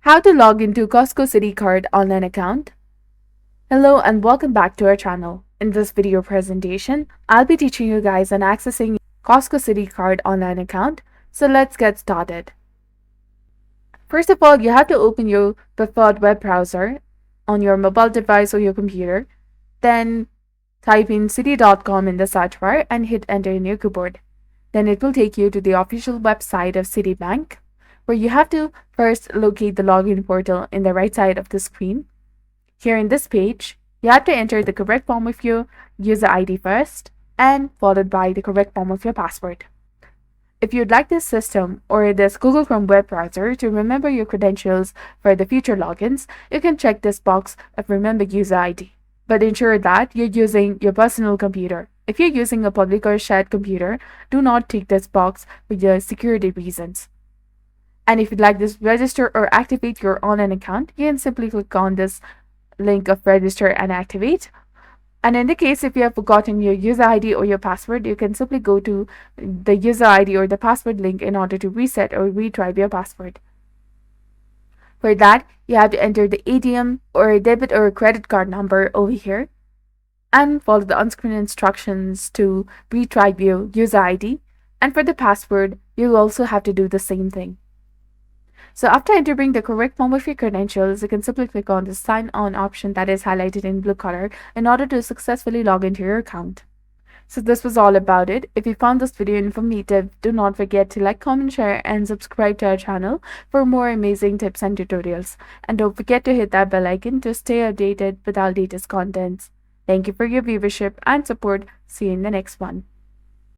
How to log into Costco Citi Card online account. Hello and welcome back to our channel. In this video presentation, I'll be teaching you guys on accessing Costco Citi Card online account. So let's get started. First of all, you have to open your preferred web browser on your mobile device or your computer. Then type in citi.com in the search bar and hit enter in your keyboard. Then it will take you to the official website of Citibank, where you have to first locate the login portal in the right side of the screen. Here in this page, you have to enter the correct form of your user ID first and followed by the correct form of your password. If you'd like this system or this Google Chrome web browser to remember your credentials for the future logins, you can check this box of remember user ID. But ensure that you're using your personal computer. If you're using a public or shared computer, do not tick this box for your security reasons. And if you'd like to register or activate your online account, you can simply click on this link of register and activate. And in the case if you have forgotten your user ID or your password, you can simply go to the user ID or the password link in order to reset or retry your password. For that, you have to enter the ATM or debit or credit card number over here and follow the on-screen instructions to retry your user ID. And for the password, you'll also have to do the same thing. So after entering the correct form of your credentials, you can simply click on the sign on option that is highlighted in blue color in order to successfully log into your account. So this was all about it. If you found this video informative, do not forget to like, comment, share, and subscribe to our channel for more amazing tips and tutorials. And don't forget to hit that bell icon to stay updated with our latest contents. Thank you for your viewership and support. See you in the next one.